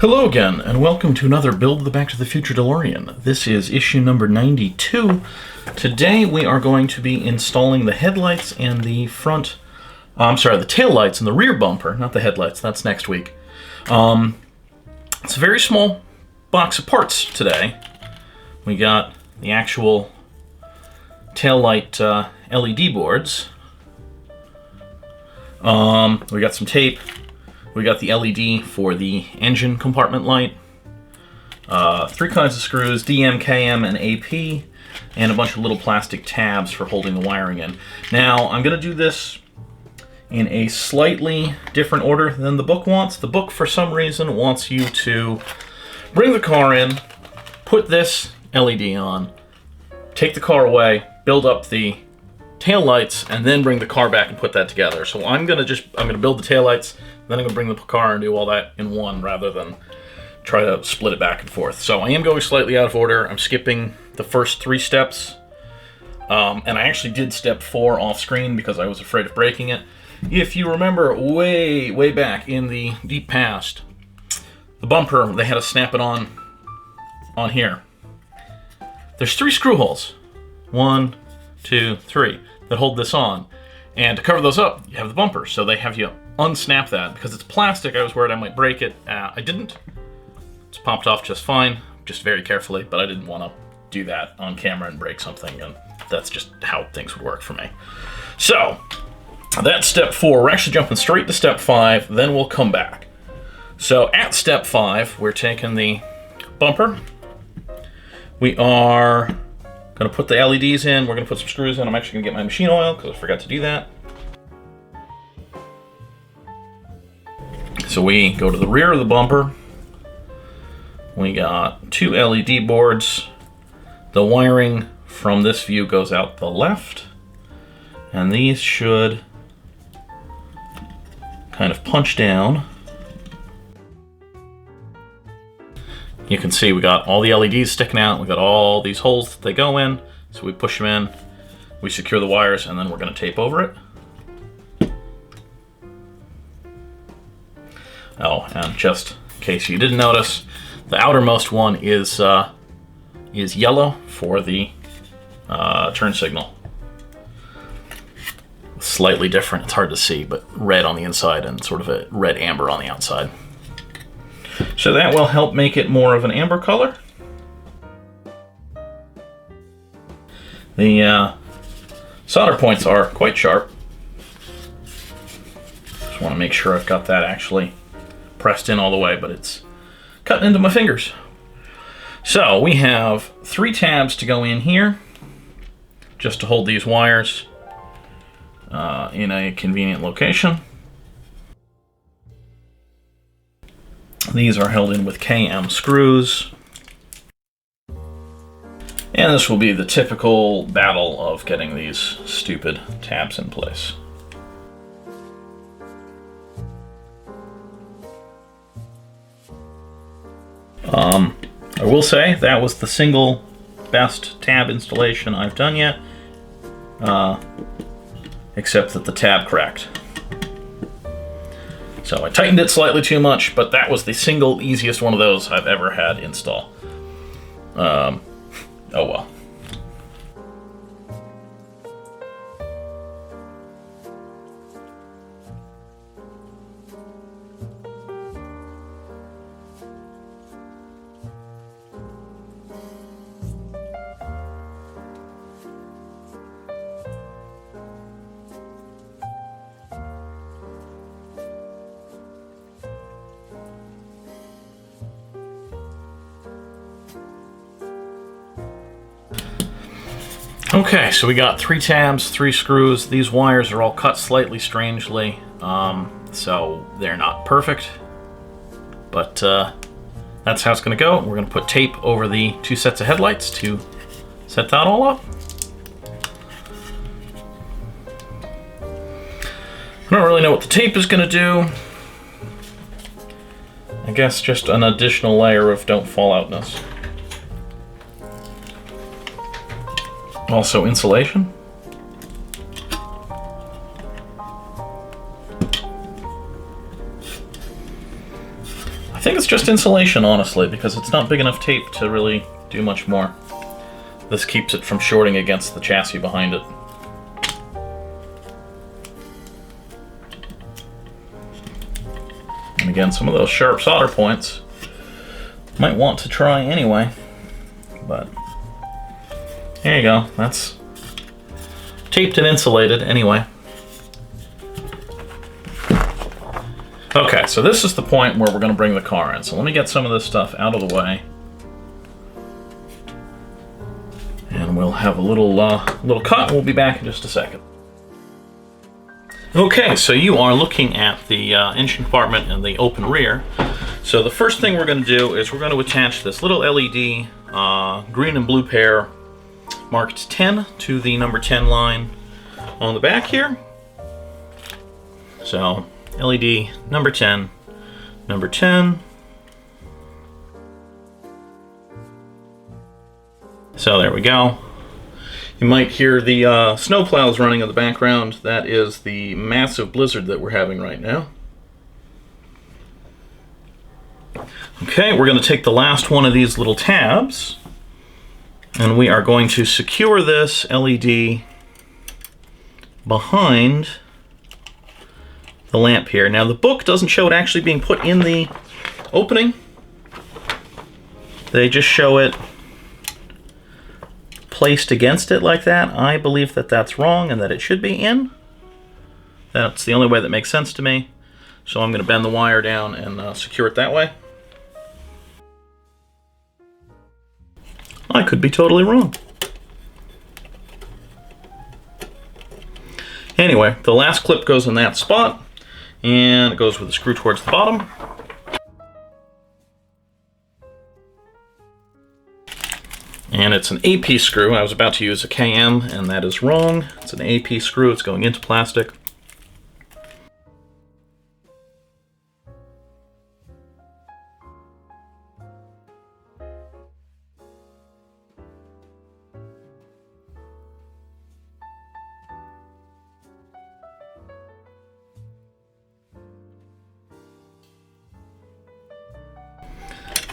Hello again, and welcome to another Build the Back to the Future DeLorean. This is issue number 92. Today we are going to be installing the headlights and the the tail lights and the rear bumper, not the headlights, that's next week. It's a very small box of parts today. We got the actual tail light LED boards. We got some tape. We got the LED for the engine compartment light, 3 kinds of screws, DM, KM, and AP, and a bunch of little plastic tabs for holding the wiring in. Now, I'm going to do this in a slightly different order than the book wants. The book, for some reason, wants you to bring the car in, put this LED on, take the car away, build up the tail lights, and then bring the car back and put that together. So I'm gonna build the tail lights, then I'm gonna bring the car and do all that in one rather than try to split it back and forth. So I am going slightly out of order. I'm skipping the first 3 steps, and I actually did step 4 off screen because I was afraid of breaking it. If you remember way back in the deep past, the bumper, they had to snap it on here. There's 3 screw holes, 1, 2, 3, that hold this on. And to cover those up, you have the bumper. So they have you unsnap that. Because it's plastic, I was worried I might break it. I didn't. It's popped off just fine, just very carefully, but I didn't want to do that on camera and break something, and that's just how things would work for me. So, that's step 4. We're actually jumping straight to step 5, then we'll come back. So at step 5, we're taking the bumper. We are going to put the LEDs in. We're going to put some screws in. I'm actually going to get my machine oil because I forgot to do that. So we go to the rear of the bumper. We got 2 LED boards. The wiring from this view goes out the left. And these should kind of punch down. You can see we got all the LEDs sticking out. We got all these holes that they go in. So we push them in, we secure the wires, and then we're going to tape over it. Oh, and just in case you didn't notice, the outermost one is yellow for the turn signal. Slightly different. It's hard to see, but red on the inside and sort of a red amber on the outside. So that will help make it more of an amber color. The solder points are quite sharp. Just want to make sure I've got that actually pressed in all the way, but it's cutting into my fingers. So we have 3 tabs to go in here, just to hold these wires in a convenient location. These are held in with KM screws. And this will be the typical battle of getting these stupid tabs in place. I will say that was the single best tab installation I've done yet, except that the tab cracked. So I tightened it slightly too much, but that was the single easiest one of those I've ever had install. Oh well. Okay, so we got 3 tabs, 3 screws. These wires are all cut slightly strangely, so they're not perfect. But that's how it's going to go. We're going to put tape over the 2 sets of headlights to set that all up. I don't really know what the tape is going to do. I guess just an additional layer of don't fall outness. Also insulation. think it's just insulation, honestly, because it's not big enough tape to really do much more. This keeps it from shorting against the chassis behind it. And again, some of those sharp solder points might want to try anyway, but there you go. That's taped and insulated anyway. Okay, so this is the point where we're going to bring the car in. So let me get some of this stuff out of the way. And we'll have a little cut. We'll be back in just a second. Okay, so you are looking at the engine compartment and the open rear. So the first thing we're going to do is we're going to attach this little LED green and blue pair marked 10 to the number 10 line on the back here. So LED number 10, number 10. So there we go. You might hear the snow plows running in the background. That is the massive blizzard that we're having right now. Okay, we're going to take the last one of these little tabs, and we are going to secure this LED behind the lamp here. Now the book doesn't show it actually being put in the opening. They just show it placed against it like that. I believe that that's wrong and that it should be in. That's the only way that makes sense to me. So I'm going to bend the wire down and secure it that way. I could be totally wrong. Anyway, the last clip goes in that spot, and it goes with the screw towards the bottom. And it's an AP screw. I was about to use a KM, and that is wrong. It's an AP screw. It's going into plastic.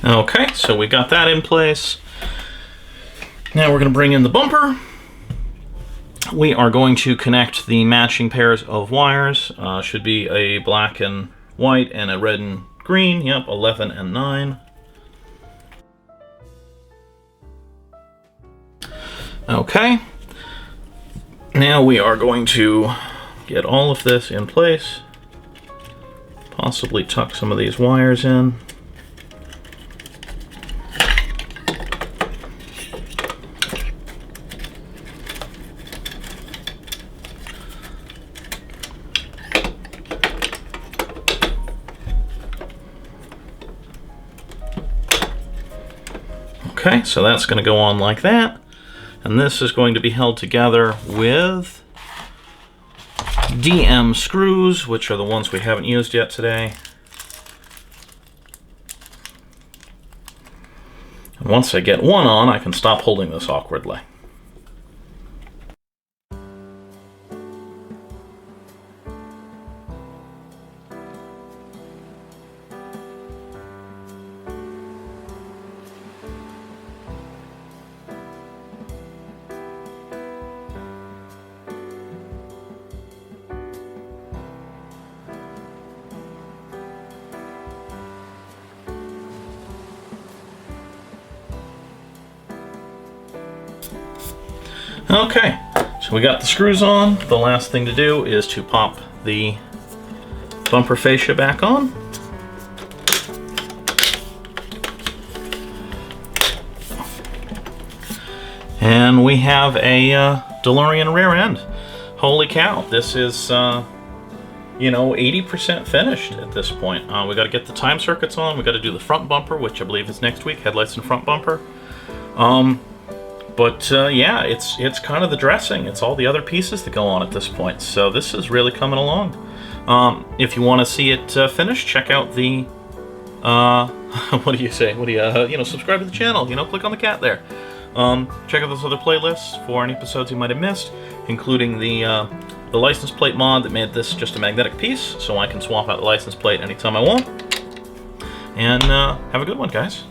Okay, so we got that in place. Now we're going to bring in the bumper. We are going to connect the matching pairs of wires. Should be a black and white and a red and green. Yep, 11 and 9. Okay. Now we are going to get all of this in place. Possibly tuck some of these wires in. Okay, so that's going to go on like that, and this is going to be held together with DM screws, which are the ones we haven't used yet today. And once I get one on, I can stop holding this awkwardly. Okay, so we got the screws on. The last thing to do is to pop the bumper fascia back on. And we have a DeLorean rear end. Holy cow, this is, you know, 80% finished at this point. We got to get the time circuits on. We got to do the front bumper, which I believe is next week, headlights and front bumper. But yeah, it's kind of the dressing. It's all the other pieces that go on at this point. So this is really coming along. If you want to see it finished, check out the, what do you say? What do you, subscribe to the channel. Click on the cat there. Check out those other playlists for any episodes you might have missed, including the license plate mod that made this just a magnetic piece, so I can swap out the license plate anytime I want. And have a good one, guys.